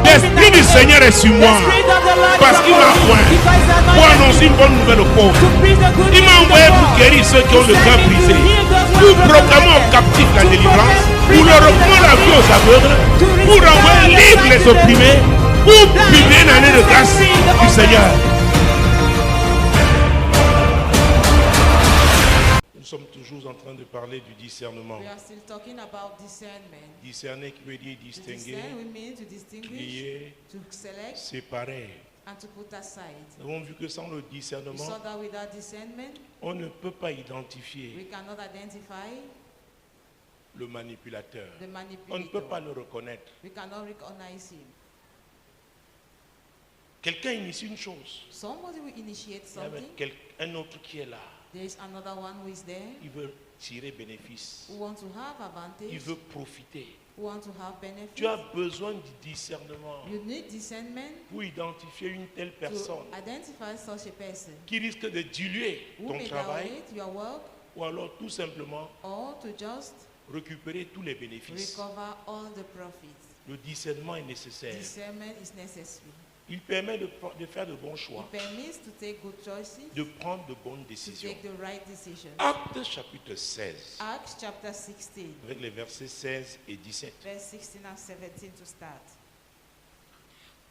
L'Esprit du Seigneur est sur moi parce qu'il m'a oint pour annoncer une bonne nouvelle aux pauvres. Il m'a envoyé pour guérir ceux qui ont le cœur brisé, pour proclamer aux captifs la délivrance, pour leur reprendre la vue aux aveugles, pour envoyer libre les opprimés, pour publier une année de grâce du Seigneur. Nous sommes toujours en train de parler du discernement. We are still talking about discernment. Discerner qui veut dire To distinguer, discern, we mean to distinguish, trier, to select, séparer. and to put aside. Nous avons vu que sans le We discernement, saw that without discernment, on ne peut pas we identifier cannot identify le manipulateur. the On ne peut manipulator. pas le reconnaître. We cannot recognize him. Quelqu'un initie une chose. Somebody will initiate Il y avait something. un autre qui est là. There is another one who is there, Il veut tirer bénéfice. who wants to have Il advantage, veut profiter. who wants to have Tu as benefit. besoin du discernement You need discernment pour identifier une telle personne to identify such a person qui risque de diluer who ton may travail dilute your work ou alors tout simplement or to just récupérer tous les bénéfices. recover all the profits. Le discernement est nécessaire. Discernment is necessary. Il permet de faire de bons It choix, permits to take good choices, de prendre de bonnes to décisions. take the right decisions. Acte chapitre 16, Acts chapter 16, avec les versets 16 et 17. verse 16 and 17 to start.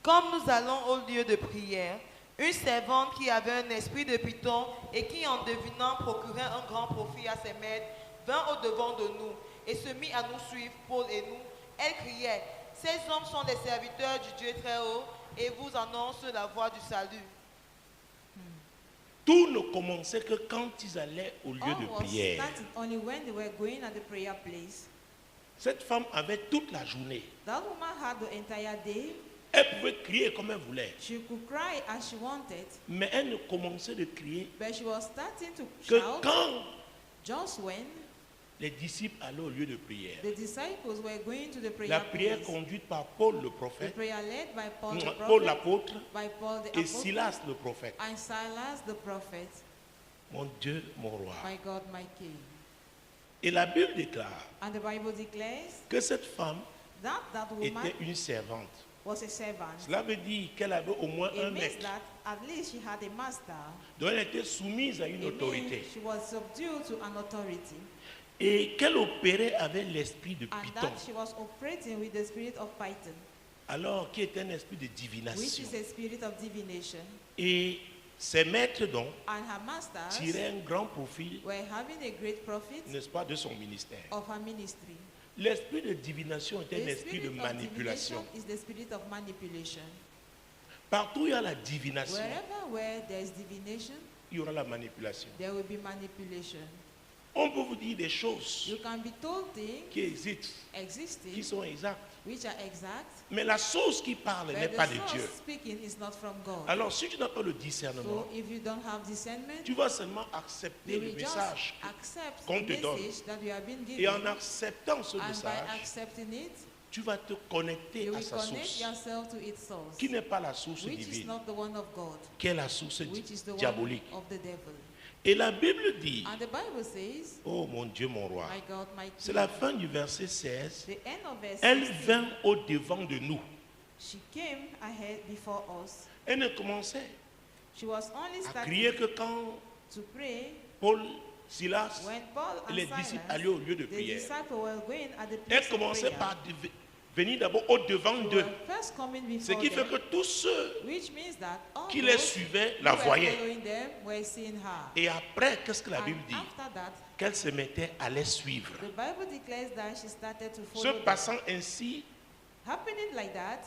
Comme nous allons au lieu de prière, une servante qui avait un esprit de python et qui en devinant procurait un grand profit à ses maîtres, vint au-devant de nous et se mit à nous suivre, Paul et nous. Elle criait, « Ces hommes sont des serviteurs du Dieu très haut et vous annoncent la voie du salut. » Tout ne commençait que quand ils allaient au lieu All de was prière. started only when they were going at the prayer place. Cette femme avait toute la journée. That woman had the entire day. Elle pouvait crier comme elle voulait. She could cry as she wanted, Mais elle ne commençait de crier but she was starting to que shout quand just when les disciples allaient au lieu de prière. the disciples were going to the prayer La prière place. conduite par Paul le The prophète, prayer led by Paul the Paul prophet, l'apôtre by Paul the et apostle, Silas le prophète. and Silas the prophet. Mon Dieu, mon roi. My God, my King. Et la Bible déclare And the Bible declares que cette femme that that woman était une servante. was a servant. Cela veut dire qu'elle avait au moins un It means maître. that at least she had a master. Donc elle était soumise à une It means autorité. she was subdued to an authority. Et qu'elle opérait avec l'esprit de And Python. that she was operating with the spirit of Python, Alors, qui est un esprit de which divination. is a spirit of divination. Et ses maîtres, donc, And her masters tiraient un grand profit, were having a great profit n'est-ce pas, de son ministère. of her ministry. L'esprit de divination est un The esprit de spirit of manipulation. divination is the spirit of manipulation. Partout où il y a la divination, Wherever where there is divination, il y aura la manipulation. there will be manipulation. On peut vous dire des choses You can be told things qui existent, qui existing sont exactes. which are exact, Mais la source qui parle n'est but pas the de source Dieu. speaking is not from God. Alors, si tu n'as pas le discernement, So if you don't have discernment, tu vas seulement accepter you le will just message. accept qu'on the te donne. message that you have been given. Et en acceptant ce And by message, accepting it, tu vas te connecter you à will sa connect source, yourself to its source, qui n'est pas la source which is divine, not the one of God, qui est la source which is the diabolique. one of the devil. Et la Bible dit, And the Bible says, oh mon Dieu, mon roi, my God, my c'est King. la fin du verset 16, The end of verse elle 16, vint au devant de nous. she came ahead before us. Elle ne commençait She was only à starting crier que quand to pray Paul, Silas when Paul et and les Silas, disciples allaient au lieu de the prière. disciples were going at the Elle place of commençait prayer. par venir d'abord au devant They d'eux. were first coming Ce before qui fait them, que tous ceux which means that all qui les those suivaient who la were voyaient. following them were seeing her. Et après, qu'est-ce que la And Bible dit? after that, Qu'elle se mettait à les suivre. the Bible declares that she started to Se follow them. passant ainsi, Happening like that,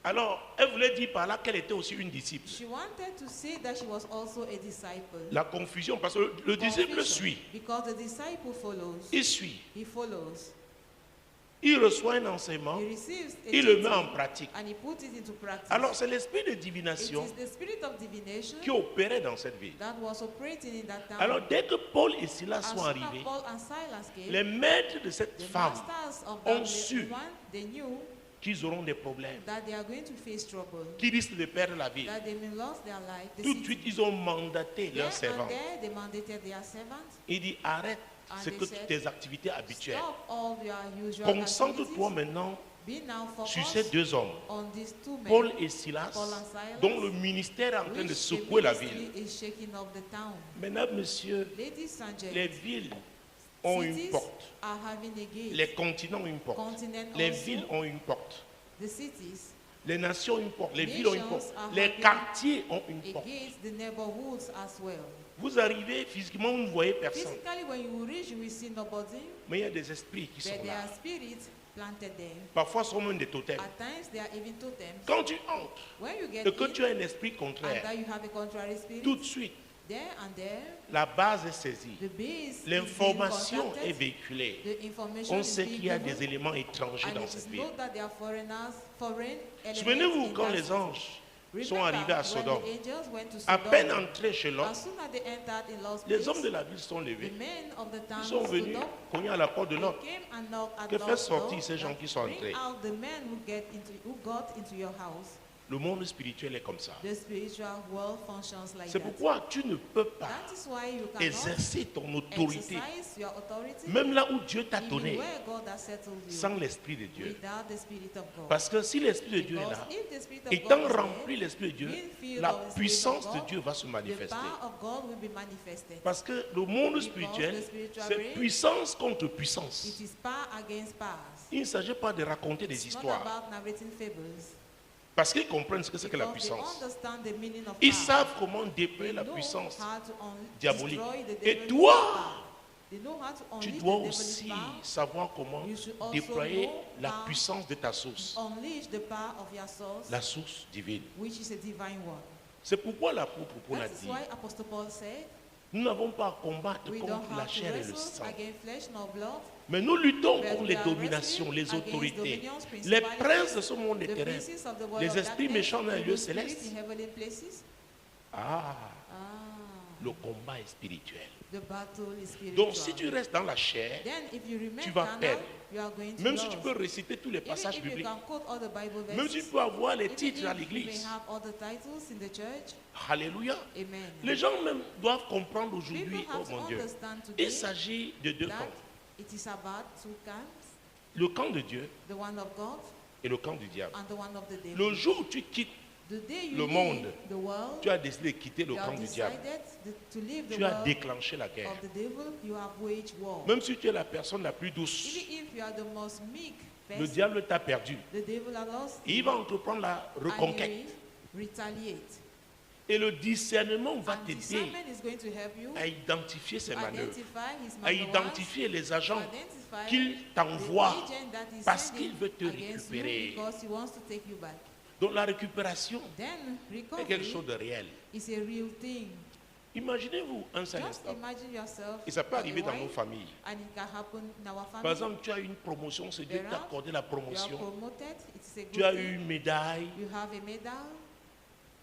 alors elle voulait dire par là qu'elle était aussi une disciple. she wanted to say that she was also a disciple. La confusion, parce que le disciple Confusion, suit, because the disciple follows. il suit, He follows. il reçoit un enseignement, He receives a il le met teaching en pratique. and he puts it into practice. Alors c'est l'esprit de It divination is the spirit of divination qui opérait dans cette ville. that was operating in that town. Alors dès que Paul et Silas As sont soon as arrivés, Paul and Silas came, les maîtres de cette the femme masters of ont that su one, they knew qu'ils auront des problèmes, that they are going to face trouble, qu'ils risquent de perdre la ville. that they may lose their life. The Tout de city. suite, ils ont mandaté There leurs and servants. there, they mandated their servants. Il dit arrête And ce they que said, tes activités habituelles. Stop all your usual Concentre-toi activities, maintenant Be now sur focused ces deux hommes, on these two men, Paul et Silas, Paul and Silas, dont le ministère est en train de which secouer la the ville. ministry is shaking up the town. Mesdames, messieurs, Ladies and gentlemen, les villes ont une cities porte. are having a gate. Les continents ont une porte. Continent Les also, villes ont une porte. the cities, Les nations ont une porte. Les villes ont une porte. Nations are Les having quartiers ont une a porte. gate, the neighborhoods as well. Vous arrivez physiquement, vous ne voyez personne. Physically, when you reach, you will see nobody, Mais il y a des esprits qui sont but there là. are spirits planted there. Parfois, ce sont même des totems. At times, there are even totems. Quand tu entres When you get et que in, tu as un esprit and contraire, that you have a contrary spirit, tout de suite, there and there, la base est saisie. the base L'information is being est véhiculée. the information On is sait being qu'il y a given, des éléments étrangers and dans it cette is ville. known that there are foreign elements Souvenez-vous in quand that les city. anges sont Remember arrivés à when Sodome. the angels went to À Sodom, peine entrés chez Lot, as soon as they entered in Lot's les place, hommes de la ville sont the levés. men of the town Ils sont stood venus up, cogner à la porte de they Lot. came and knocked at Que fait Lot's sortir door, ces gens qui sont bring entrés? out the men who got into your house. Le monde spirituel est comme ça. The spiritual world functions like C'est that. pourquoi tu ne peux pas That is why you cannot exercer ton autorité, exercise your authority même là où Dieu t'a even donné, where God has settled you sans l'Esprit de Dieu. without the Spirit of God. Parce que si l'Esprit de Dieu est Because là, if the Spirit of étant God is rempli there, l'Esprit de Dieu, being filled la of the Spirit puissance of de God, Dieu va se the manifester. power of God will be manifested. Parce que le monde Because spirituel, the spiritual c'est realm, puissance contre puissance. It is power against powers. Il ne s'agit pas de raconter des It's not histoires. about narrating fables. Parce qu'ils comprennent ce que c'est que la Because they puissance. understand the meaning of Ils power. savent comment They déployer la know puissance how to diabolique. destroy the Et devil's toi, power. They know how to tu unleash dois the devil's aussi power. savoir comment You should also déployer know la how puissance de ta source, Unleash the power of your source, la source divine. which is a divine one. C'est pourquoi l'apôtre Paul a That is dit, why Apostle Paul said, nous n'avons pas à combattre we don't contre la have to chair et le wrestle sang, against flesh nor blood, mais nous luttons but contre we les are dominations, les wrestling against autorités, dominions, les principalities, princes de ce monde the terrestre, princes of the world les of esprits darkness, méchants dans les lieux evil spirits célestes. in heavenly places. Ah, Ah, le combat est spirituel. the battle is spiritual. Donc si tu restes dans la chair, Then if you remain tu vas carnal, perdre. you are going to même si lose. tu peux réciter tous les Even passages if you bibliques, can quote all the Bible verses, même si tu peux avoir les even titres à if you l'église, may have all the titles in the church, alléluia. amen. Les gens même doivent comprendre aujourd'hui, People oh have to mon Dieu, understand today il s'agit de deux that camps. it is about two camps, Le camp de Dieu the one of God et le camp du diable. and the one of the devil. Le jour où tu quittes, The day you le leave monde, the world, tu as décidé de quitter le you camp have du diable. decided to leave the Tu as world déclenché la guerre. of the devil, you have waged war. Même si tu es la personne la plus douce, Even if you are the most meek le person, diable t'a perdu. the devil has lost Et il va entreprendre la and he reconquête. will retaliate. Et le discernement va And t'aider discernment is going to help you à identifier ses to manœuvres, identify his à maneuvers, identifier les to agents identify qu'il the t'envoie agent that is parce sending qu'il veut te against you récupérer. because he wants to take you back. Donc la récupération Then est quelque recovery chose de réel. is a real thing. Imaginez-vous un seul Just instant. imagine yourself Et ça peut for a arriver dans nos while, familles. and it can happen in our family. Par exemple, tu as eu une promotion, c'est Dieu qui t'a accordé la You are promotion. promoted, it's a good Tu as thing. eu une médaille. You have a medal,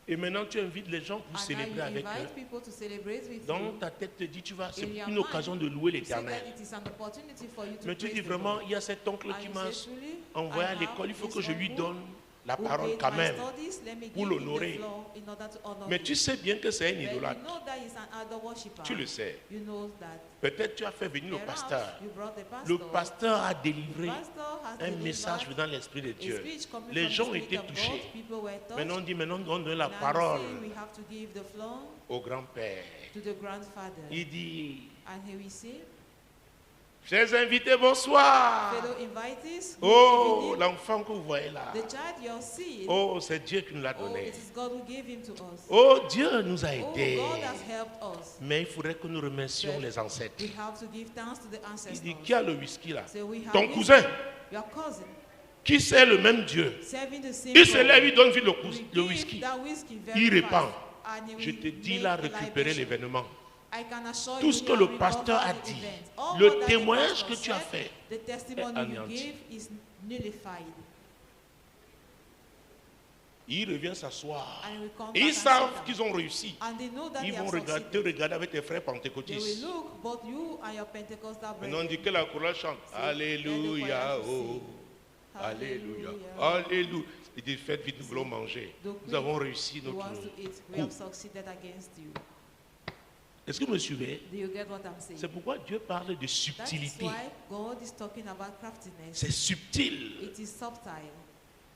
Et maintenant, tu invites les gens pour and célébrer now you avec invite eux. people to celebrate with Dans you. ta tête te dit, tu vas, c'est In your une mind, occasion de louer You say l'éternel. that it is an opportunity for you to Mais tu praise dis the vraiment, Lord. il y a cet oncle And qui you m'a say, truly, envoyé I à have l'école, il faut this que je lui uncle donne la who parole paid quand my même. studies, let me pour give him the l'honorer. floor in order to honor Mais him. tu sais bien que c'est un But you idolâtre. know that he's an idol worshipper. Tu le sais. You know that. Peut-être tu as fait venir le Perhaps pasteur. you brought the Le pastor. pasteur a délivré Pastor has un delivered message venant de l'Esprit de a Dieu. speech coming Les from the gens Spirit étaient of God. touchés. People were touched. Maintenant on dit, maintenant on donne la Now you parole say we have to give the floor au grand-père. to the grandfather. Il dit, And here we say, chers invités, bonsoir. fellow invitees, good Oh, evening. l'enfant que vous voyez là. The child you're seeing, Oh, c'est Dieu qui nous l'a oh, donné. it is God who gave him to us. Oh, Dieu nous a Oh, aidés. God has helped us. Mais il faudrait que nous remercions But les ancêtres. We have to give thanks to the Il ancestors. dit, qui a le whisky là? So we have Ton whisky. cousin, Your cousin, qui sait le même Dieu. serving the same Il se God. lève, il donne vite We le give whisky. that whiskey very Il fast, répand. and he Je will te dis make là, a récupérer libation. l'événement. I can assure Tout you ce we que have le pasteur a recovered the dit, event. All le that the témoignage pastor que tu as said, fait the testimony est you anéanti. gave is nullified. Il revient s'asseoir. And we come Et ils back and savent sit down. qu'ils ont réussi. And they know that Ils they vont have regarder, te succeeded. regarder avec tes frères They will pentecôtistes. look, both you and your Pentecostal Maintenant, on brethren. dit que la chorale chante. So, Alléluia. let the choir Oh. sing. Alléluia. Hallelujah. Alléluia. Il dit, faites vite, nous voulons manger. Donc, Nous avons réussi He notre wants to eat. We coup. have succeeded against you. Est-ce que vous me suivez? Do you get what I'm saying? C'est pourquoi Dieu parle de That is subtilité. why God is talking about craftiness. C'est subtil. It is subtle.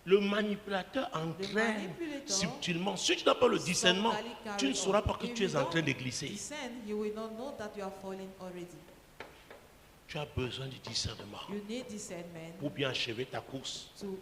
Le manipulateur entraîne subtilement. Si tu n'as pas le discernement, tu ne sauras pas que tu es en train de glisser. Discern, you will not know that you are falling already. Tu as besoin du discernement You need discernment pour bien achever ta course to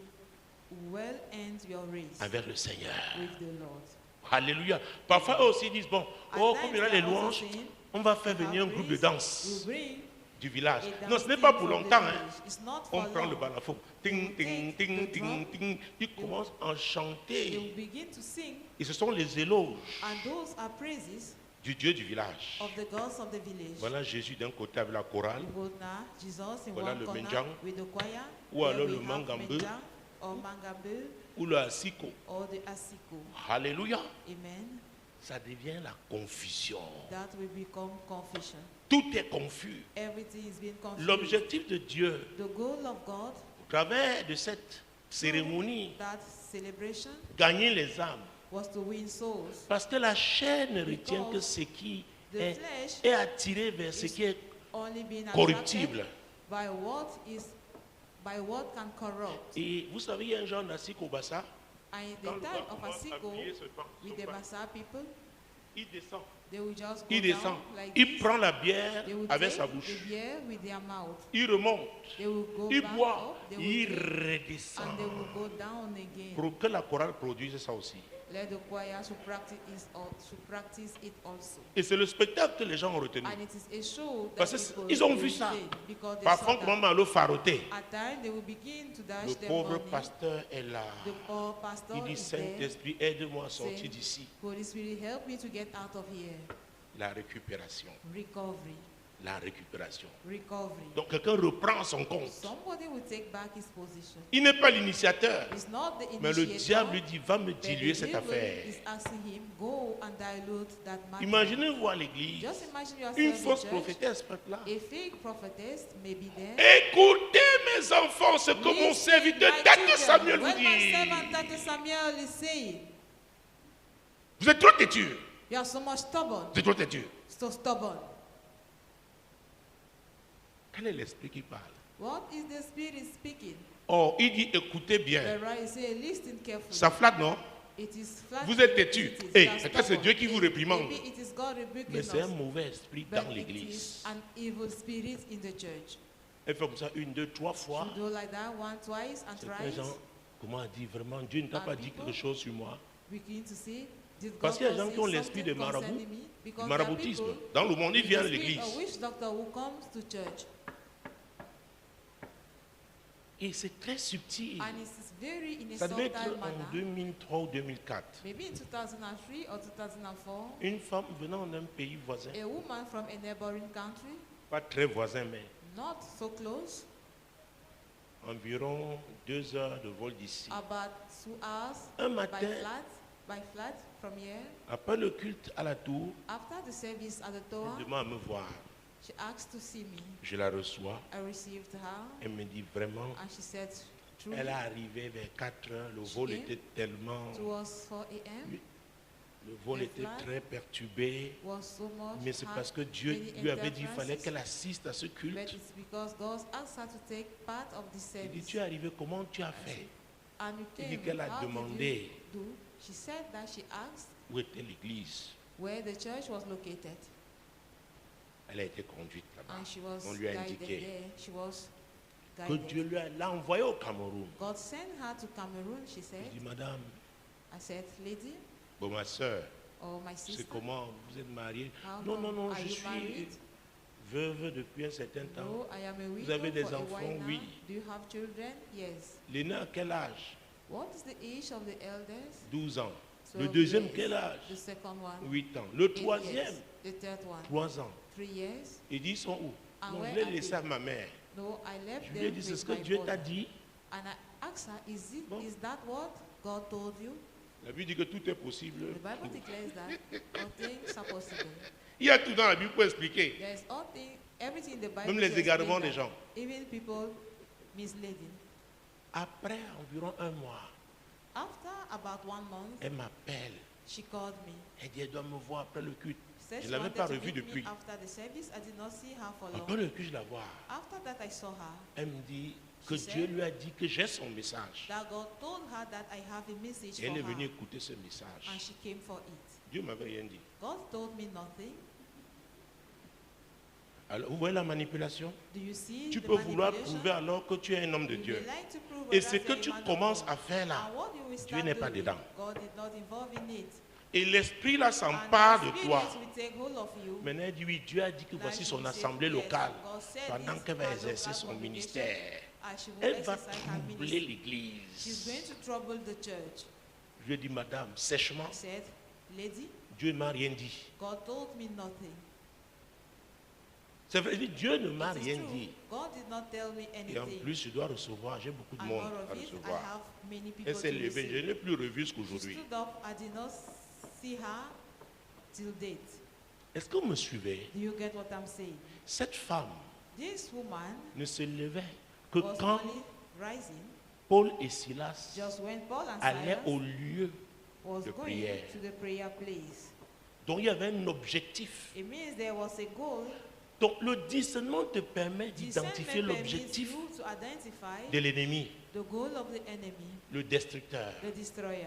well end your race avec le Seigneur. with the Lord. Alléluia. Parfois, eux aussi disent, bon, At oh, times comme il y a they les are also louanges, saying, on va faire we have venir un groupe de praise, danse we bring du village. a Non, dance ce n'est pas team pour from the longtemps. Hein. village. It's not On for prend le long. balafon. Ting, ting, ting, ting, ting. Ils commencent à They will chanter. begin to sing, Et ce sont les éloges and those are praises du Dieu du village. of the gods of the village. Voilà Jésus d'un côté avec la chorale, You go now, Jesus in Voilà one le corner menjang. with the choir. Ou Here alors we le have mangambe. menjang or mangambe ou le asiko. or the asiko. Alléluia. Amen. Ça devient la confusion. That will become confusion. Tout est confus. Everything is being confused. L'objectif de Dieu, The goal of God, au travers de cette cérémonie, that celebration, gagner les âmes. was to win souls. Parce que la chair ne retient que ce qui The est, flesh est attiré vers ce qui est only being corruptible. attracted by what can corrupt. Et vous savez, il y a un genre d'asiko au Bassa. And in Quand the le time gars of commence à Asiko, appuyer with the Bassa people, il descend. they will just go Il descend. down like Il this. prend la bière They will avec take sa bouche. the beer with their mouth. Il remonte. They will go Il back boit. up. They will Il drink, redescend. and they will go down again. Pour que la chorale produise ça aussi. Let the choir to practice it also. Et c'est le spectacle que les gens ont retenu. And it is a show that Parce people qu'ils ont will vu ça. see, because they Parfois, saw on commence that. à le faroter. At times they will begin to dash Le them pauvre money. pasteur est là. The poor pastor Il dit, is there. Saint-Esprit, aide-moi à sortir Saying, d'ici. Holy Spirit, help me to get out of here. La récupération. Recovery. La récupération. Recovery. Donc quelqu'un reprend son compte. Somebody will take back his position. Il n'est pas l'initiateur. It's not the Mais le initiator, diable lui dit, va me but diluer the cette devil affaire. is asking him, go and dilute that matter. Imaginez-vous à l'église. Just imagine yourself Une in fausse church. prophétesse peut être là. A fake prophetess may be there. Écoutez mes enfants, ce que mon Listen, serviteur my Tante children, Samuel vous when my dit. servant Tante Samuel is saying, Vous êtes trop têtus. you are so much stubborn, Vous êtes trop têtus. so stubborn. Quel est l'esprit qui parle? What is the Spirit speaking? Oh, il dit écoutez The bien. right say, listen carefully. Ça flatte, non? It is flat. Vous êtes têtus. It is Eh, just peut-être c'est stubborn. Dieu qui vous réprimande. Maybe it is God rebuking Mais c'est un us, mauvais esprit but dans it l'église. is an evil spirit in the church. Elle fait comme ça une, deux, trois fois. You do like that one, twice, and Certains thrice. gens, comment on dit vraiment, Dieu ne t'a pas dit quelque chose sur moi. Begin to see. Did God Parce qu'il y a des gens not qui ont say l'esprit de something marabout, concerning me? du Because there are maraboutisme. people Dans le monde, ils with the viennent à spirit l'église. of witch doctor who comes to church, Et c'est très subtil. and it is very in a Ça devait subtle être en manner. 2003 ou 2004. Maybe in 2003 or 2004, Une femme venant d'un pays voisin, a woman from a neighboring country, pas très voisin, mais not so close, environ 2 heures de vol d'ici. about 2 hours Un by matin, flight from here. après le culte à la tour, After the service at the door, elle demande à me voir. she asked to see me. Je la reçois. I received her, Elle me dit vraiment, and she said, truly, elle est arrivée vers 4 heures. Le vol came était tellement, towards 4 a.m. le vol the était flight très perturbé. was so much Mais c'est hard, parce que Dieu many lui avait dit qu'il fallait interferences, qu'elle assiste à ce but culte. it's because God asked her to take part of the Il dit, service. tu es arrivé, comment tu as fait? And you Il dit came, qu'elle a how did demandé you do? She said that she asked où était l'église. where the church was located, Elle a été conduite là-bas. and she was On lui a guided indiqué there. She was que guided. Dieu l'a envoyée au Cameroun. God sent her to Cameroon, she said. Il dit, madame, I said, lady, bon, ma soeur, or my sister, c'est comment vous êtes mariée? how Non, come non, non, are je you suis married? veuve depuis un certain temps. No, I am a Vous widow avez des for a enfants? while now. Oui. Do you have children? Yes. L'aîné à quel âge? What is the age of the elders? 12 ans. 12 Le deuxième, years. quel âge? The second one, 8 ans. Le 8 troisième, years. The third one, 3 ans. 3 years. Il dit, ils sont où? And Non, where je are l'ai laissé they? à ma mère. No, I left Je lui ai them dit, c'est with ce que my Dieu t'a mother. dit. And I asked her, Bon. is that what God told you? La Bible dit que tout est possible. The Bible declares that all things are possible. Il y a tout dans la Bible pour expliquer. There is everything in the Bible. Même les to égarements explain des that. gens. Even people misleading. Après environ 1 mois, After about 1 month, elle m'appelle. she called me. Elle dit, elle doit me voir après le culte. Said Je she ne l'avais wanted pas to revue meet me depuis. after the service. I did not see her for Encore long. le puis-je la voir. After that, I saw her. Elle me dit que She Dieu said lui a dit que j'ai son message. That God told her that I have a message Et elle est for venue her, écouter ce and message. she came for it. Dieu m'avait rien dit. God told me nothing. Alors, vous voyez la manipulation? Do you see Tu the peux vouloir manipulation? prouver alors que tu es un homme de You Dieu. may like to prove Et that ce you're que a tu man of commences God. à faire là, And what you will Dieu start n'est pas doing, dedans. God did not involve in it. Et l'esprit là And s'empare the de Spirit toi. will take hold of you. Maintenant, elle dit oui, Dieu a dit que Like voici she son said, assemblée yes, locale. God said Pendant this qu'elle va is her exercer local son congregation, ministère, and she will elle va exercise her troubler ministry. l'église. She's going to trouble the church. Je lui ai dit, madame, sèchement, I said, lady, Dieu ne m'a rien dit. God told me nothing. C'est vrai, Dieu ne m'a It is rien true. dit. God did not tell me Et en anything. plus, je dois recevoir, j'ai beaucoup de And monde more à of it, I recevoir. have many people Elle s'est to levée, je receive. n'ai plus revu She jusqu'aujourd'hui. stood up. I did not see her till date. Est-ce que vous me suivez? Do you get what I'm saying? Cette femme This woman ne se levait que was quand only rising Paul et Silas just when Paul and allaient au Silas lieu. was de going prière. to the prayer place. Donc il y avait un objectif. It means there was a goal. Donc le discernement te permet d'identifier Discernment permits l'objectif you to identify de l'ennemi, the goal of the enemy, le destructeur. the destroyer.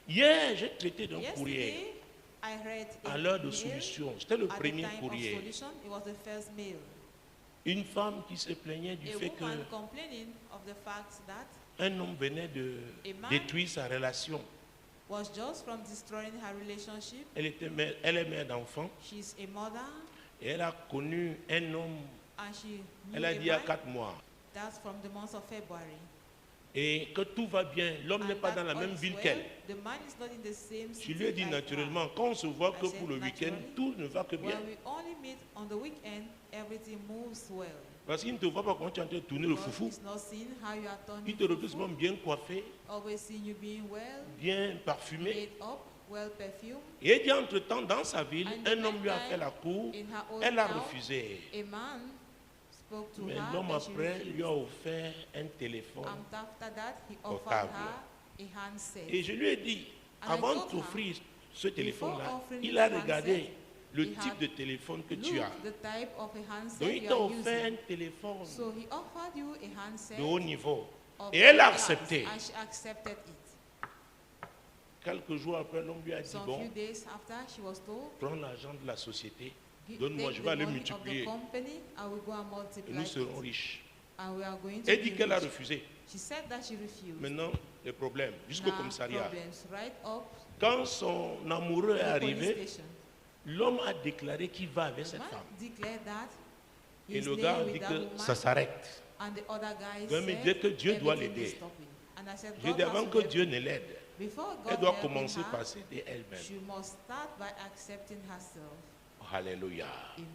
Hier, j'ai traité d'un courrier Yesterday, I read à a l'heure de mail. solution. C'était le At the premier time of courrier. solution, it was the first mail. Une femme qui se plaignait du A fait woman complaining of the fact that qu'un homme venait de A man- détruire sa relation. was just from destroying her relationship. Elle est mère d'enfant She's a mother, et elle a connu un homme, and she knew elle a a dit il y a man. 4 mois, That's from the month of February. et que tout va bien. L'homme n'est And pas that dans la all même is ville well. qu'elle. The man is not in the same Je city lui ai dit like her. naturellement, quand on se voit que I said pour le week-end, naturally, tout ne va que bien. When we only meet on the weekend, everything moves well. Parce qu'il ne te voit pas quand tu es en train de tourner le God foufou. is not seeing how you are turning Il te retrouve fufu, souvent bien coiffé, always seeing you being well, bien parfumé. made up, well perfumed. Et il dit entre-temps, dans sa ville, And un the homme lui a meantime, fait la cour. In her own Elle a town, refusé. a man spoke to Mais her l'homme and she après refused. lui a offert un téléphone. And after that, he offered Portable. her a handset. Et je lui ai dit, And I avant de told her, t'offrir ce téléphone-là, offering il a this regardé handset, le he type had de téléphone que tu Look, as. the type of a handset Donc il you t'a are offert using. un téléphone So he offered you a handset de haut niveau. of Et elle a high class, accepté. and she accepted it. Quelques jours après, l'homme lui a dit, Some bon, few days after, she was told, prends l'argent de la société, "Gi- donne-moi, take je the vais aller money of the multiplier. company, I will go and Et multiply nous serons it, riches. and we are going to Elle dit be qu'elle a rich." refusé. She said that she refused. Maintenant, le problème, jusqu'au Now, commissariat. problems right up Quand son amoureux est the police arrivé, station. l'homme a déclaré qu'il va avec The cette man femme. declared that Et he's le staying gars with dit that que woman, ça s'arrête. and the other guy Il me said dit que Dieu doit everything is l'aider. stopping. And I said, J'ai God dit has avant to que help Dieu you. ne l'aide, Before elle God doit helping commencer her, par s'aider elle-même. she must start by accepting herself. Alléluia. Amen.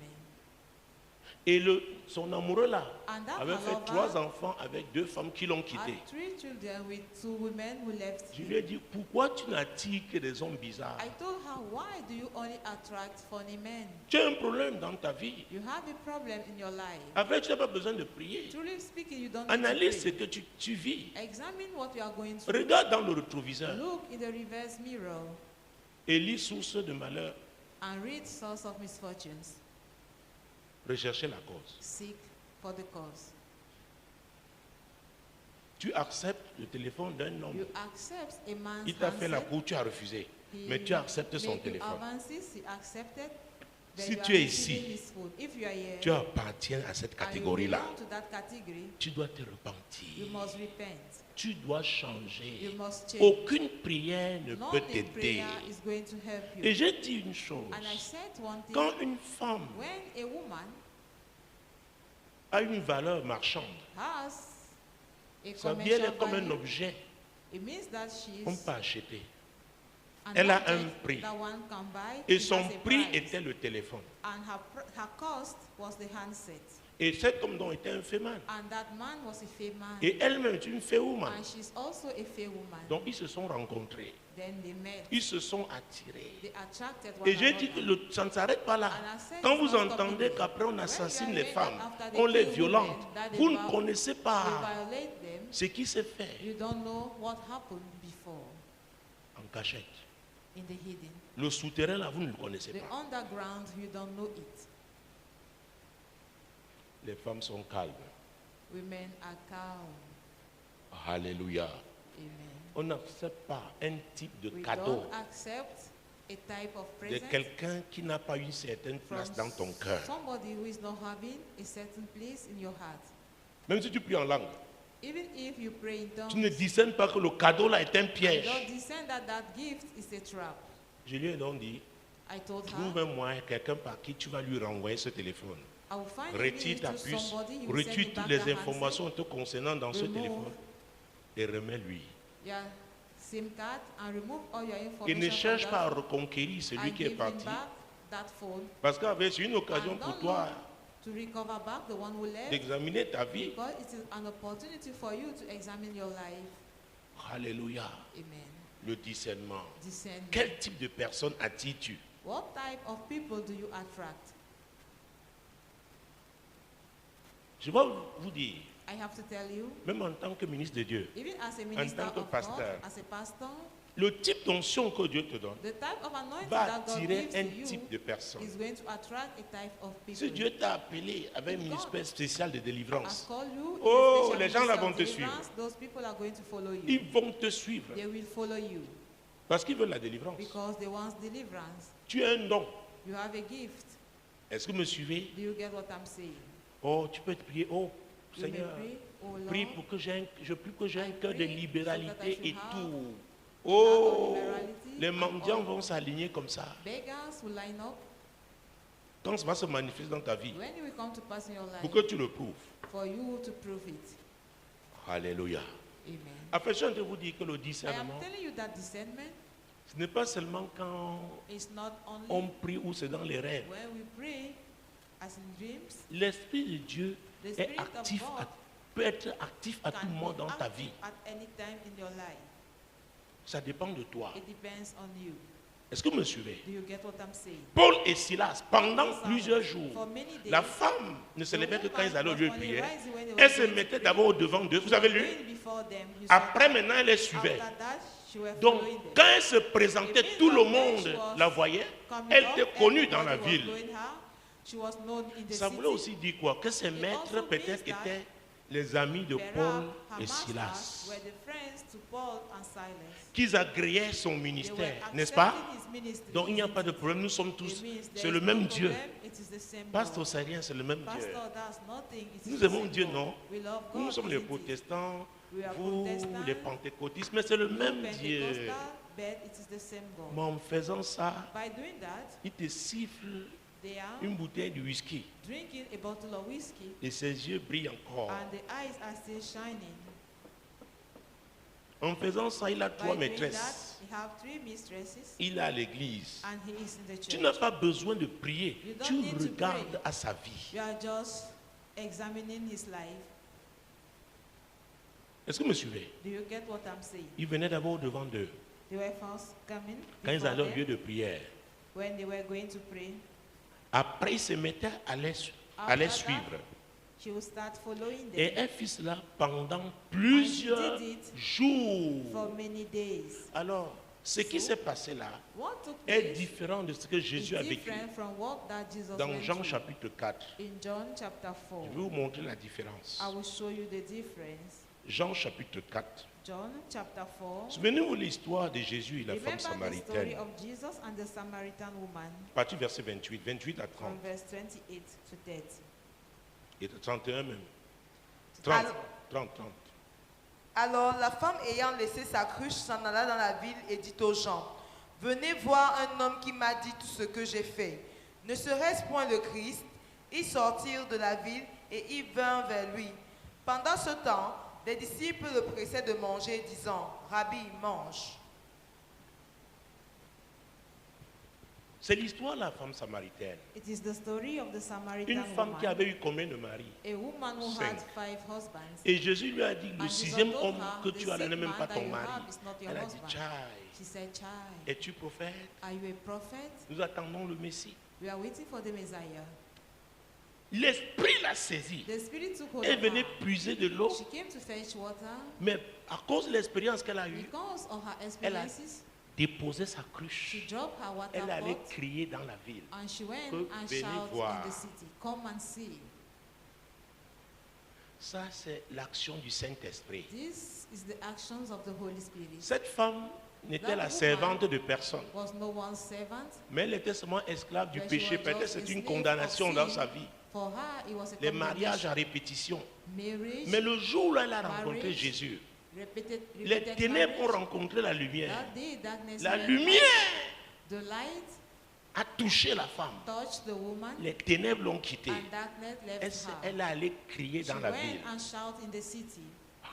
Et son amoureux là And that avait her fait lover 3 enfants avec 2 femmes qui l'ont had quitté. 3 children with 2 women who left Je him. lui ai dit, pourquoi tu n'attires que des hommes bizarres? I told her, why do you only attract funny men? Tu as un problème dans ta vie. You have a problem in your life. Après, tu n'as pas besoin de prier. Truly speaking, you don't need Analyse ce to pray. que tu vis. Examine what you are going through. Regarde dans le rétroviseur Look in the reverse mirror et lis source de malheur. and read source of misfortunes. Recherchez la cause. Seek for the cause. Tu acceptes le téléphone d'un homme. You accept a man's Il t'a fait la handset. cour, tu as refusé. He Mais tu acceptes son made you téléphone. avances, he accepted. Then Si you tu are es receiving ici, his food. If you are here, Tu appartiens à cette and you catégorie-là. belong to that category, Tu dois te you repentir. must repent. Tu dois You changer. must change. Aucune prière ne None peut in t'aider. prayer is going to help Et you. j'ai dit une chose. And I said one thing. Quand une femme When a woman a une valeur marchande, has a ça veut dire elle commercial est comme un value, objet it means that she qu'on is peut acheter. an Elle a object un prix. that one can buy. Et It son has a prix price. était le téléphone. And her cost was the handset. Et cet homme dont était un féman. And that man was a fair man. Et elle-même est une féwoman. And she's also a fair woman. Donc ils se sont rencontrés. Then they met. Ils se sont attirés. They attracted one Et j'ai dit que another. ça ne s'arrête pas là. And I said Quand it's vous not stopping entendez there. qu'après on When assassine you les read femmes, that after they on les kill violente, women, that they vous ne viol- connaissez they pas violate them, ce qui s'est fait you don't know what happened before en cachette. in the hidden. Le souterrain, là, vous ne le connaissez The pas. underground, you don't know it. Les femmes sont calmes. Women are calm. Alléluia. Amen. On n'accepte pas un type de We cadeau don't accept a type of de present quelqu'un qui n'a pas une certaine from place dans ton cœur. somebody who is not having a certain place in your heart. Même si tu pries en langue, Even if you pray in tongues, tu ne discernes pas que le cadeau là est un you piège. don't discern that that gift is a trap. Je lui ai donc dit, I told trouve her, un moyen, quelqu'un par qui tu vas lui renvoyer ce téléphone. I will find a Retire means ta to puce, somebody, you will send retire me toutes back les the handset, informations te concernant dans ce remove téléphone et remets-lui. your SIM card and remove all your Et information ne from cherche that pas à phone reconquérir celui and qui est give him parti. back that phone Parce qu'avec c'est une occasion and pour don't toi look to recover back the one who left, d'examiner ta vie. because it is an opportunity for you to examine your life. Alléluia. Amen. Le discernement. Discernment. Quel type de personne attires-tu? What type of people do you attract? Je vais vous dire, I have to tell you, même en tant que ministre de Dieu, even as a minister tant que of pasteur, God, as a pastor, le type d'onction que Dieu te donne the type of anointing va that God attirer gives un to you type de personne. is going to attract a type of people. Si Dieu t'a appelé avec un If God ministère spécial de has délivrance, called you in Oh, a special les gens là ministry vont of te deliverance, those people are going to follow you. ils vont te suivre They will follow you parce qu'ils veulent la délivrance. because they want deliverance. Tu as un don. You have a gift. Est-ce que vous me suivez? Do you get what I'm saying? Oh, tu peux te prier. Oh, You may Seigneur, pray, oh Lord, prie pour que je prie que j'ai un I cœur de pray so libéralité that I should et have tout. heart Oh, of liberality les and mendiants all. vont s'aligner comme ça. beggars will line up Quand ça va se manifester dans ta vie, when it will come to pass in your pour life que tu le prouves. for you to prove it. Alléluia. Amen. Après, je vais vous dire que le I am discernement, telling you that discernment ce n'est pas seulement quand is not only on prie ou c'est dans les rêves. when we pray as in dreams. L'Esprit de Dieu The est Spirit of actif, God peut être actif à tout can moment be dans ta active vie. at any time in your life. Ça dépend de toi. It depends on you. Est-ce que vous me suivez? Do you get what I'm saying? Paul et Silas, pendant For plusieurs jours, many days, la femme ne se the levait que quand woman ils allaient au was lieu de only prière. rising when they were Elle se going to mettait pray. d'abord au devant d'eux. Vous avez lu? Going before them, you Après, saw that. maintenant, elle les suivait. After that, she was Donc, following them. quand elle se présentait, tout le monde la voyait. Coming Elle up, était connue dans la everybody was ville. knowing her. She was known in the Ça city. voulait aussi dire quoi? Que ses It maîtres also peut-être means that étaient les amis de Perhaps Paul her et masters Silas, were the friends to Paul and Silas. qu'ils agréaient son They were ministère, n'est-ce pas? accepting his ministry. Donc il n'y a pas de problème, nous sommes It tous, means c'est there le is même no Dieu. problem, it is the same Pasteur God. Sarien, c'est le même Dieu. Pastor, that's nothing, it is Nous the aimons same Dieu, God. non? We love Nous God, sommes les isn't it? protestants, We are vous Protestants, les pentecôtistes, mais c'est le même Dieu. Pentecostal, but it is the same God. Mais en faisant ça, By doing that, il te siffle they are une bouteille de whisky drinking a bottle of whiskey et ses yeux brillent encore. and the eyes are still shining. En faisant ça, il a By trois doing maîtresses. that, he have 3 mistresses Il est à l'église. and he is in the Tu church. n'as pas besoin de prier. You don't Tu need to regardes pray. à sa vie. You are just examining his life. Est-ce que vous me suivez? Do you get what I'm saying? Il venait d'abord devant d'eux. They were first coming Quand ils before allaient au them lieu de prière. when they were going to pray. Après, ils se mettaient à les After suivre. that, she will start following Et them elle fit cela pendant plusieurs did it jours. for many days. Alors, ce qui s'est passé là What took est place différent de ce que is Jésus a vécu. different from what that Jesus Dans went Jean through. chapitre 4, In John chapter 4, je vais vous montrer la différence. I will show you the difference. Jean chapitre 4. John chapter 4. Souvenez-vous l'histoire de Jésus et la femme Remember the story samaritaine. of Jesus and the Samaritan woman À partir du verset 28, 28 à 30 from verse 28 to 30. et 31 même. 30, Alors- 30, 30. Alors la femme ayant laissé sa cruche s'en alla dans la ville et dit aux gens, venez voir un homme qui m'a dit tout ce que j'ai fait. Ne serait-ce point le Christ? Ils sortirent de la ville et ils vinrent vers lui. Pendant ce temps, les disciples le pressaient de manger, disant, Rabbi, mange. C'est l'histoire de la femme samaritaine. It is the story of the Samaritan Une femme qui woman, avait eu combien de maris? a woman who 5. had 5 husbands. Et Jésus lui a dit, And le Jesus 6e told homme her, que the tu as là n'est sixth même man pas that ton you mari. have is not your Elle a dit, husband. Chai, She said, Child, es-tu prophète? are you a prophet? Nous attendons le Messie. We are waiting for the Messiah. L'Esprit l'a saisi. The Spirit took hold Elle of venait her. puiser de l'eau, She came to fetch water mais à cause de l'expérience qu'elle a eue, because of her elle a experiences. déposait sa She cruche. dropped her water Elle allait pot crier dans la ville. and she went Que and venez shouted voir. in the city, come and see. Ça, c'est l'action du Saint-Esprit. This is the actions of the Holy Spirit. Cette femme n'était That la woman servante de personne, Was no one's servant. mais elle était seulement esclave du But she péché. was Peut-être just c'est a une slave condamnation of dans sin. sa vie. For her, it was a Les mariages condemnation. à répétition. Marriage, Mais le jour où elle a rencontré Marriage, Jésus, repeated les ténèbres ont marriage. rencontré la lumière. That day, darkness La met lumière light. The light a touché la femme. touched the woman, Les ténèbres l'ont quittée. and darkness Elle, left her. elle est allée crier She dans la went ville. and shouted in the city,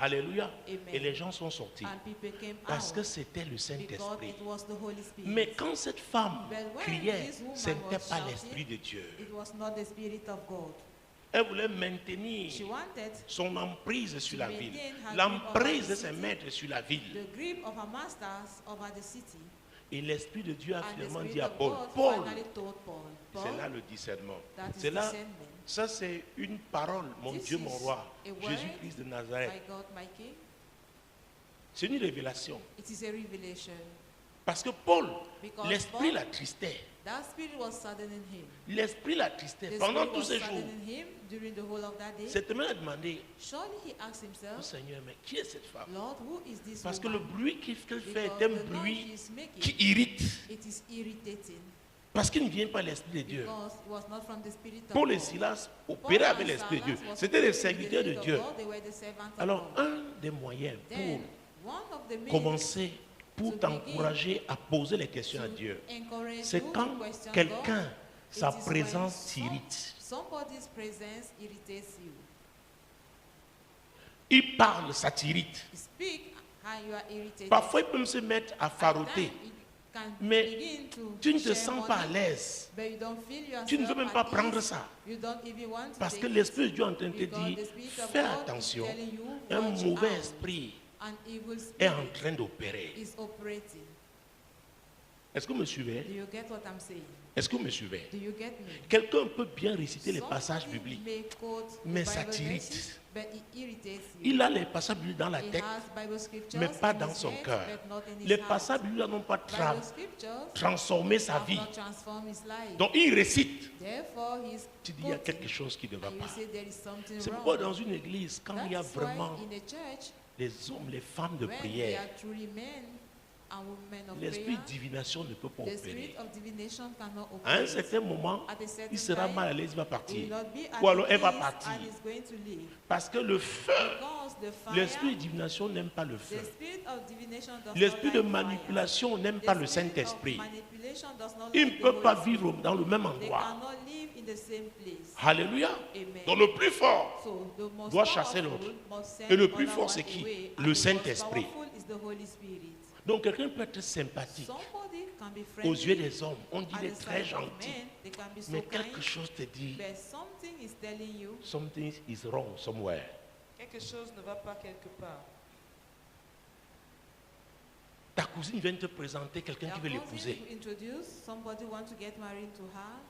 Alléluia. Amen. Et les gens sont sortis. and people came Parce que out c'était le because Saint-Esprit. it was the Holy Spirit. Mais quand cette femme But when criait, this woman ce n'était was pas shouting, l'Esprit de Dieu. It was not the Spirit of God. Elle voulait maintenir She wanted son emprise sur la ville. maintain her L'emprise grip de over ses the maîtres sur la ville. the grip of her masters over the city. Et l'Esprit de Dieu a And the finalement Spirit dit à of Paul, God Paul, finally told Paul, c'est là le discernement. that is C'est là, discernment. ça c'est une parole, mon This Dieu, is mon roi, a word Jésus-Christ de Nazareth. My God, my King. C'est une révélation. It is a revelation. Parce que Paul, Because l'Esprit Paul, l'attristait. That spirit was saddening him. L'Esprit l'attristait. The Pendant spirit tous was ces jours, saddening him during the whole of that day. cet homme a demandé, Surely he asked oh himself, Seigneur, mais qui est cette femme? Lord, who is this Parce que le woman? bruit qu'elle fait Because est un the noise bruit she's making, qui irrite. it is irritating. Parce qu'il ne vient pas de l'Esprit de Dieu. Because it was not from the spirit of Paul et God. Silas Paul opéraient and avec l'Esprit de Dieu. Silas was C'était des operating with the serviteurs de Spirit of Dieu. God, they were the servants of Alors, God. un des moyens Then, pour one of the means commencer, pour to t'encourager à poser les questions à to Dieu, encourage c'est you quand to question quelqu'un, God, sa it is présence when t'irrite. Somebody's presence irritates you. Il parle, ça t'irrite. You speak and you are irritated. Parfois, il peut même se mettre à At faroter. times, it can Mais begin to tu ne te share sens pas à money, l'aise. but you don't feel yourself Tu ne veux même pas at prendre ease. ça. You don't even want to Parce que take it. l'Esprit de Dieu est en train de te Because dire, the Spirit of fais God is attention, telling you, un watch mauvais out. esprit An evil est en spirit train d'opérer. is operating. Est-ce que vous me suivez? Do you get what I'm saying? Est-ce que vous me suivez? Do you get me? Quelqu'un peut bien réciter les Somebody passages bibliques, may quote the mais ça Bible t'irrite. verses, but it irritates you. Il a les passages bibliques dans la He tête, has Bible scriptures mais pas in dans his son head, cœur. but not in his Les heart. passages bibliques n'ont pas Bible scriptures transformé sa have vie. not transformed his life. Donc il récite. Therefore, he's Tu dis, il y a quoting, quelque chose qui ne va and you pas. say there is something C'est wrong. pourquoi dans une église, quand il y a That's vraiment why in a church, les hommes, les femmes de when they prière, are truly men and women of l'esprit prayer, de divination ne peut pas the opérer. spirit of divination cannot À un operate. certain moment, At a certain il sera time, mal à l'aise, il va He will partir. not be at Ou alors his elle va ease partir. and is going to leave. Parce que le feu, Because the fire, l'esprit de divination n'aime pas le the feu. spirit of divination does L'esprit not de like fire. manipulation n'aime The pas le spirit of Saint-Esprit. manipulation does not Il ne like the peut pas Holy vivre dans le même Spirit. They endroit. cannot live in the same place. Alléluia. Amen. Donc le plus fort So the most doit chasser powerful l'autre. must send Et le the plus other fort, one c'est qui? away, and Le the most Saint-Esprit. powerful is the Holy Spirit. Donc quelqu'un peut être sympathique Somebody can be aux yeux friendly des hommes. On dit at il est the très sight of gentil. men. They can be so Mais quelque kind, chose te dit, but something is telling you something is wrong somewhere. Quelque chose ne va pas quelque part. Ta cousine vient te présenter quelqu'un your qui veut cousin l'épouser. to introduce somebody want to get married to her,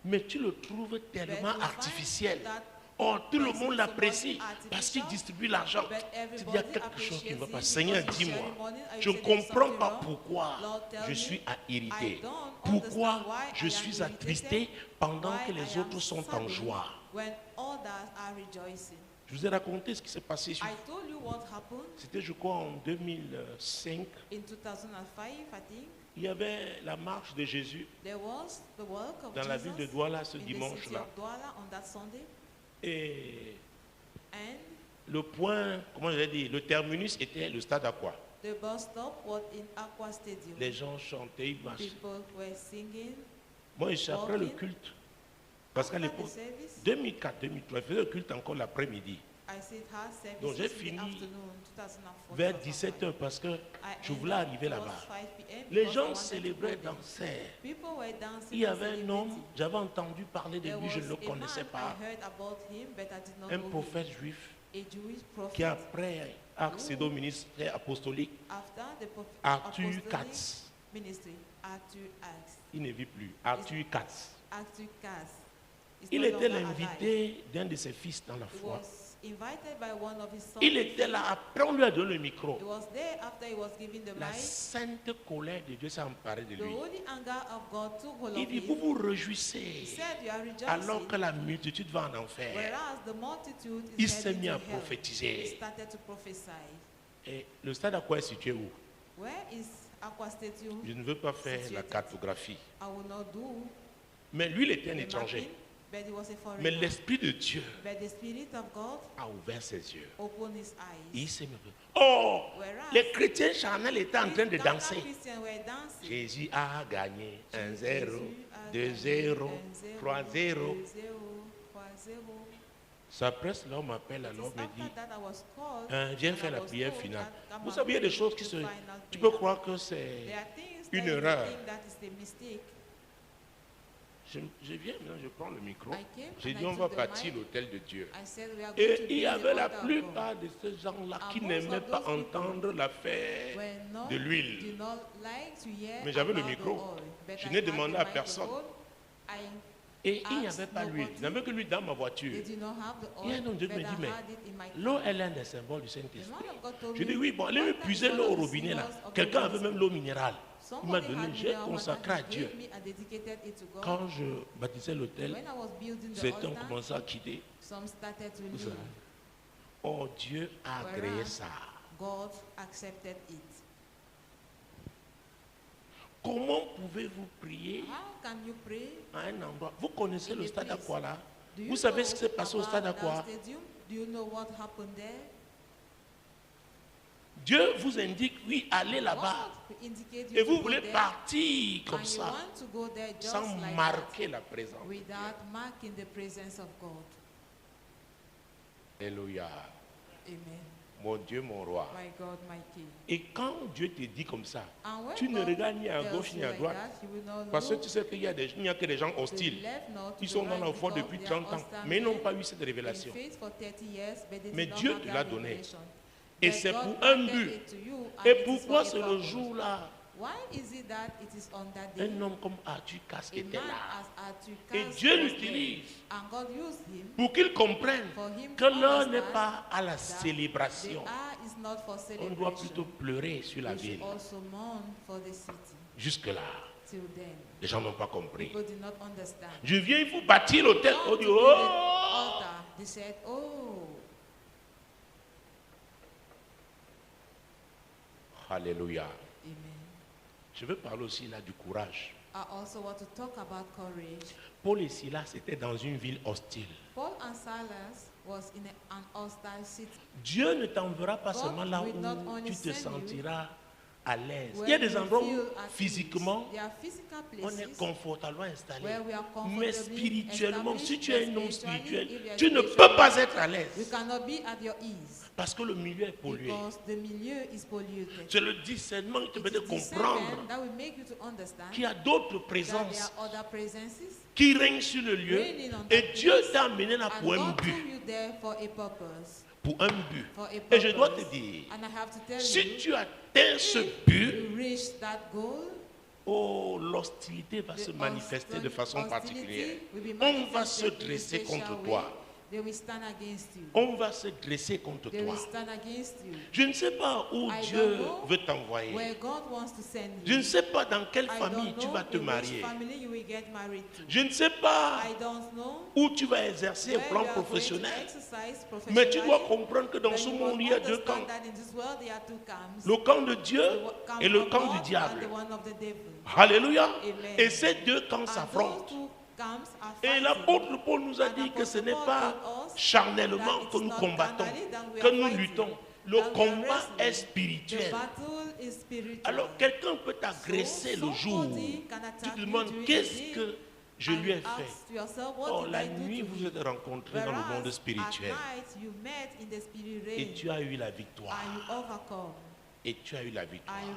Mais tu le trouves but tellement you find artificiel. that Oh, tout le person monde so l'apprécie much parce qu'il artificial, distribue l'argent. but Tu dis, il y a everybody quelque chose qui ne va appreciates pas. it Seigneur, because he's dis-moi. sharing money. I Je ne say there's comprends something pas wrong. pourquoi Lord, tell je me, suis irrité. I don't Pourquoi understand why je I suis am attristé irritated, pendant why que I les am autres sont en saddened joie. when others are rejoicing. Je vous ai raconté ce qui s'est passé. I told you what happened C'était, je crois, en 2005. in 2005, I think. Il y avait la marche de Jésus There was the work of dans la Jesus ville de Douala ce in the dimanche-là. city of Douala on that Sunday. Et And le point, comment je vais dire, le terminus était le stade Aqua. the bus stop was in Aqua Stadium. Les gens chantaient, ils marchaient. People were singing. Moi, je suis après le culte. Parce qu'à After the l'époque, service, 2004, 2003, je faisais le culte encore l'après-midi. I said her service Donc, j'ai in the fini afternoon, 2004. Vers 17h parce que je voulais arriver là-bas. Les gens célébraient, dansaient. People were dancing. Il y and avait un homme, celebrating. j'avais entendu parler de There lui, je was ne le a connaissais man, pas. I heard about him, but I did not Un know prophète juif him. A Jewish prophet. qui après a accédé au ministère apostolique, After the Arthur apostolic Katz. ministry, Arthur Katz. Il ne vit plus. Arthur Katz. Arthur Katz. is Il no était longer alive. l'invité d'un de ses fils dans la He foi. was invited by one of his sons. Il était là, après on lui a donné le micro. He was there after he was given the La mic. sainte colère de Dieu s'est emparée de The lui. holy anger of God took hold Il of dit, him. vous vous He réjouissez said, you are rejoicing, alors que la multitude va en enfer. whereas the multitude Il is s'est heading mis to à hell. He prophétiser. started to prophesy. Et le stade à quoi est situé où? Where is Aqua Stadium? Je ne veux pas faire la cartographie. I will not do Mais lui, il était un the étranger. mapping, but he was a foreigner. Mais l'Esprit de Dieu But the Spirit of God a ouvert ses yeux. opened his Et il eyes. s'est mis. Oh! Whereas Les chrétiens charnels étaient en train de these danser. Christians were dancing. Jésus a gagné 1-0, Jésus a 2-0, gagné 3-0. 2-0, 3-0. Ça presse, là, on m'appelle, alors It is me after dit, that I was called, viens and faire I la was prière told finale. that come Vous and savez, il y a des pray choses qui the se... final Tu peux prayer. croire que c'est There are things une that you erreur. think that is a mistake. Je viens maintenant, je prends le micro. I came J'ai and dit, I on va took the bâtir mic. l'autel de Dieu. I said we are going Et to il y build avait the la altar of God. plupart de ces gens-là qui And most n'aimaient of pas those people entendre l'affaire were not, de l'huile. did not like to hear Mais j'avais le about micro. the oil. But Je I n'ai had demandé the à personne. microphone. Et il n'y asked avait pas l'huile. nobody. Il n'y avait que l'huile dans ma voiture. They did not have the Il y a oil, un homme de Dieu but qui I me dit, mais had it in my l'eau, car. elle est un des symboles du The Saint-Esprit. man of God told Je dis me, oui, bon, allez me water is puiser one l'eau of au the robinet là. symbols of the Quelqu'un Holy avait même Spirit. l'eau minérale. Il m'a Somebody donné, had j'ai mineral consacré à water, he Dieu. gave me and dedicated it to God. Quand je bâtissais l'autel, When I was building the certains ont altar, commencé à quitter. some started to Vous leave. savez. Oh, Dieu a agréé Whereas ça. God accepted it. Comment pouvez-vous prier How can you pray? à un endroit? Vous connaissez In le a stade à place. quoi là? Do you Vous savez know ce qui s'est passé au about stade à that quoi? stadium? Do you know what happened there? Dieu vous indique, oui, allez là-bas. God indicate you Et to vous go voulez there, partir comme and you ça, want to go there just sans like marquer that, la présence. without marking the presence of God. Alléluia. Amen. Mon Dieu, mon roi. My God, my King. Et quand Dieu te dit comme ça, And when tu ne God regardes ni à tells gauche you ni à like droite. that, you will not Parce que look tu sais qu'il n'y a que des gens to the hostiles. left nor to Ils the sont dans right la foi because depuis they are 30 ans, hostile mais ils n'ont men pas eu cette in révélation. faith for 30 years, but they Mais did not Dieu have te that l'a donné. revelation. Et But c'est God pour un granted but. it to you, and Et it is pourquoi for a c'est le purpose. jour-là? Why is it that it is on that day? Un homme comme Arthur Casse A était man là. as Arthur Et Cass Dieu was there, l'utilise and God used him pour qu'il comprenne for him que to l'heure n'est understand pas à la that célébration. the hour is not for On doit plutôt celebration. pleurer sur la We should ville. also mourn for the city. Jusque-là, Till then, les gens n'ont pas compris. people did not understand. Je viens, il faut bâtir l'hôtel. Come On to dit, build the oh! altar. They said, oh, Alléluia. amen. Je veux parler aussi là du courage. I also want to talk about courage. Paul et Silas étaient dans une ville hostile. Paul and Silas was in an hostile city. Dieu ne t'enverra pas God seulement là will not où only tu te send you sentiras à l'aise. Where Il y a des you endroits où feel at physiquement ease. There are physical on places est confortablement installé. where we are Mais comfortably spirituellement, si established, tu es un but homme spiritually, spirituel, if you are tu ne spiritual, peux pas être à you l'aise. cannot be at your ease Parce que le milieu est pollué. because the milieu is polluted. C'est le discernement qui te It permet de is discernment comprendre that will make you to understand qu'il y a d'autres that there présences are other presences qui règnent sur le lieu. reigning on Et that Dieu place, t'a amené là and pour un God but. took you there for a purpose. Pour un but. For a Et je dois te purpose. dire, And I have to tell si you, tu atteins ce if but, you reach that goal, oh, l'hostilité va se the manifester de façon hostility particulière. will be On va se manifested in a dresser special contre way. toi. They will stand against you. On va se dresser contre They toi. will stand against you. Je ne sais pas où I Dieu don't know veut t'envoyer. where God wants to send Je you. ne sais pas dans quelle I famille don't tu know vas te in marier. which family you will get married to. Je ne sais pas I don't know où tu vas exercer au where plan you are going to professionnel. exercise Mais tu dois professionally. comprendre que dans But ce you monde, must il y a deux camps. understand that in this world there are two camps. Le camp de Dieu The camp et le of camp God du and diable. the one of the devil. Alléluia. Amen. Et ces deux camps And s'affrontent. those two camps are Et fighting. l'apôtre Paul nous a And dit que ce Apostle n'est Paul pas told us charnellement that que it's nous not combattons, carnally that we que are nous fighting, luttons. that Le we are combat wrestling. est The spirituel. battle is spiritual. Alors quelqu'un peut t'agresser le jour. somebody can Tu attack te you demandes during the qu'est-ce day que je and lui ai you fait. ask yourself, what Oh, did la I do nuit, to vous him? êtes rencontrés dans le monde Whereas spirituel. at night, you met in the spirit Et realm tu as eu la victoire. and you overcome. Et tu as eu la victoire. And you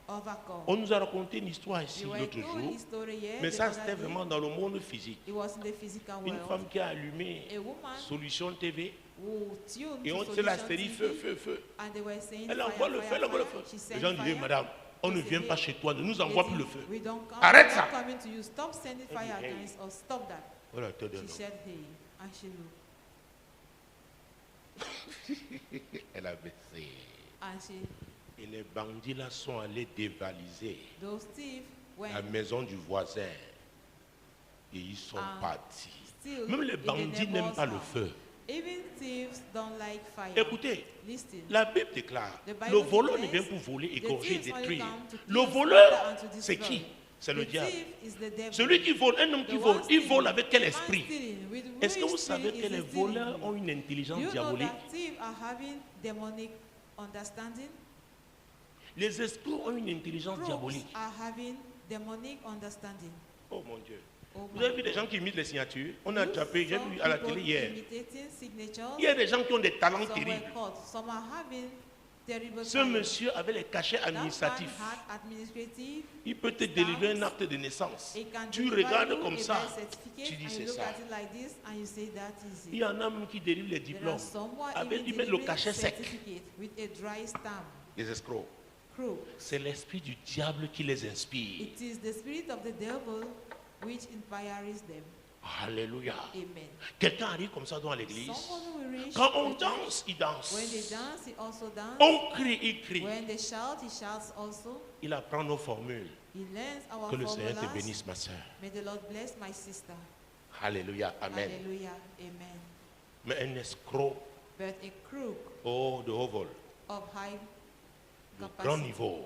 overcome. On nous a raconté une histoire ici You were l'autre told jour. his story here Mais the ça, other c'était day. vraiment dans le monde physique. It was in the physical Une world. femme qui a allumé A woman Solution TV. who tuned Et to on sait la Solution série TV, Feu, Feu, Feu. and they were saying, Elle fire, envoie le fire, feu, elle envoie le fire. feu. She sent Les gens disaient, fire. madame, on ne They vient said, pas chez toi, ne nous They envoie said, plus le feu. We don't come, Arrête we're ça. not coming to you. Stop sending fire dit, hey. against us. Stop that. Voilà, te donne. She said, hey, and she looked. Elle a baissé. And she, Et les bandits là sont allés dévaliser those thieves went la maison du voisin. Et ils sont partis. still Même les in the bandits n'aiment neighbor's pas le house. feu. Even thieves don't like fire. Écoutez, Listen. la Bible déclare, The Bible le voleur ne declares, vient pour voler, the égorger, thieves only détruire. come to kill, Le slaughter, voleur, and to c'est destroy. qui? C'est le The diable. thief is the devil. Celui qui vole, un homme qui The vole, one il stealing, vole avec quel the man esprit? stealing, with Est-ce que which vous savez spirit que is les he stealing? voleurs ont une intelligence Do you know diabolique? that thieves are having demonic understanding? Les esprits ont une intelligence Crooks diabolique. are having demonic understanding. Oh mon Dieu. Oh Vous my avez vu des God. gens qui imitent les signatures? On a You attrapé, j'ai saw vu à la people télé hier. imitating signatures. Il y a des gens qui ont des talents Some were terribles. caught. Some are having terrible Ce talents. monsieur avait les cachets That man administratifs. had administrative. Il peut te délivrer un acte de naissance. He can Tu deliver regardes you comme a ça. birth certificate Tu dis and c'est you look ça. at it like this and you say that is Il it. y en a même qui délivrent les There diplômes are some who are avec even ils mettent le delivering cachet sec. certificate with a dry stamp. Les escrocs. Crook. C'est l'esprit du diable qui les inspire. It is the spirit of the devil which inspires them. Alléluia. Amen. Quelqu'un arrive comme ça dans l'église. Someone will reach Quand on the church. danse, il danse. When they dance, he also dances. On crie, il crie. When they shout, he shouts also. Il apprend nos formules. He learns our Que le Seigneur te formulas. bénisse, ma soeur. May the Lord bless my sister. Alléluia. Amen. Hallelujah. Amen. Mais un escroc, But a crook oh, de haut vol, of high de grand capacity, niveau,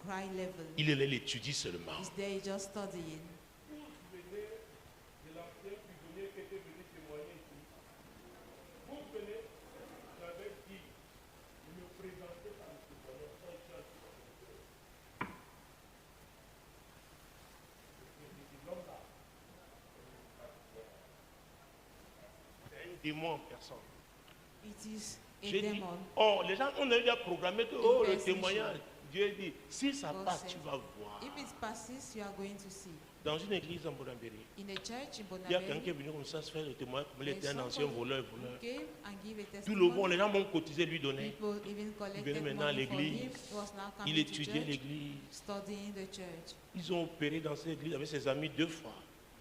high level, il est là, il étudie seulement. is there just studying. Démon en personne. It is a J'ai dit, demon. oh, les gens, on a déjà programmé que, oh, le Impersonation. témoignage. Dieu dit, si ça God passe, said, tu vas voir. If it passes, you are going to see. Dans une église en Bonambéry, In a church in il y a quelqu'un qui est Bonabel, venu comme ça se faire le témoignage, comme il there's était un ancien somebody voleur. who came and gave a Tout le monde, testimony. les gens m'ont cotisé, lui donner. People even collected venait maintenant à money for him. l'église. He was now Il coming to étudiait church, l'église. studying the church. Ils ont opéré dans cette église avec ses amis 2 fois.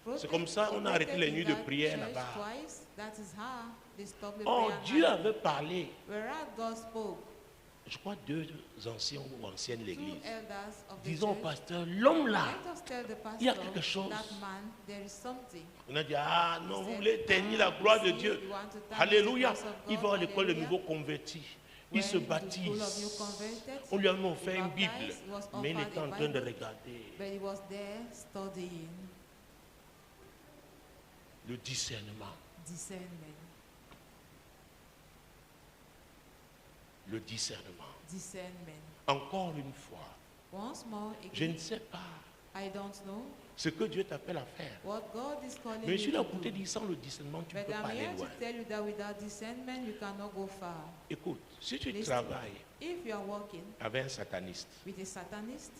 Protect- comme ça, on a arrêté operated les in nuits de that prière church là-bas. twice. That is how they stopped the Oh, prayer Dieu night. avait parlé. Whereas God spoke, Je crois 2 anciens ou anciennes de two l'église. elders of the Disons au church, pasteur, l'homme là, let us tell the il y a pastor, quelque chose. that man, there is something. On a dit, ah non, He vous said, voulez teignir la gloire de see, Dieu. you want to tarnish Alléluia. the grace of Il God, va à l'école de hallelujah. nouveaux convertis. Il Went se to school of new baptise. converted, On lui a même offert he une Bible. baptized, was Mais il offered était a en train de Bible, regarder but he was there studying le discernement. discernment. Le discernement. Discernment. Encore une fois, Once more je again, ne sais pas I don't know ce que Dieu t'appelle à faire. what God is calling Mais je suis you là to pour te do. dire, sans le discernement, tu ne But peux pas I'm aller here loin. to tell you that without discernment, you cannot go far. Écoute, si tu Listen. travailles If you are working avec un sataniste, with a satanist,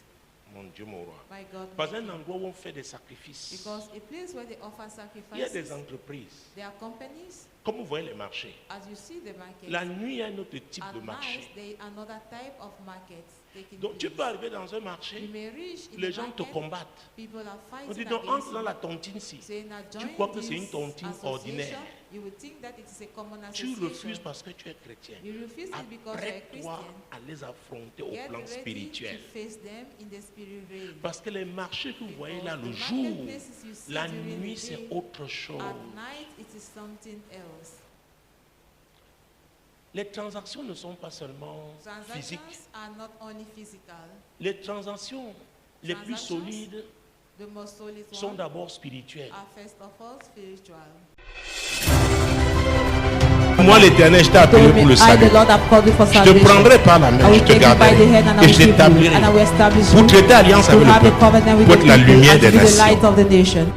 mon Dieu, mon roi, my God, pas un endroit où on fait des sacrifices. because a place where they offer Il y a des sacrifices, entreprises, there are companies, comme vous voyez les marchés. as you see the market, La nuit, il y a un autre type at de night, marché. there is another type of market taking Donc tu place. peux arriver dans un You marché, may reach in les the gens te market, combattent. people are On fighting dit donc, against entre dans you. la tontine-ci. Saying that Tu join crois que c'est this une tontine association, ordinaire. you would think that it is a common Tu association. refuses parce que tu es chrétien. You refuse it because you're a Apprête-toi Christian. à les affronter au Get plan ready spirituel. to face them in the spirit realm. Parce que les marchés que vous voyez là Because le the jour, marketplaces you see la during the nuit day, c'est autre chose. At night, it is something else. Les transactions ne sont pas seulement physiques. Transactions are not only physical. Les transactions les plus Transactions solides The most solid sont ones d'abord spirituelles. are first of all spiritual. Moi l'Éternel, je t'ai appelé pour le I, salut. the Lord, have called you for Je te salvation. prendrai par la I main, will je te take you by the garderai hand and I et will je keep you, t'établirai and I will establish pour you traiter alliance to avec le have a peuple covenant with pour the être la people lumière and des to be the light nations. of the nation.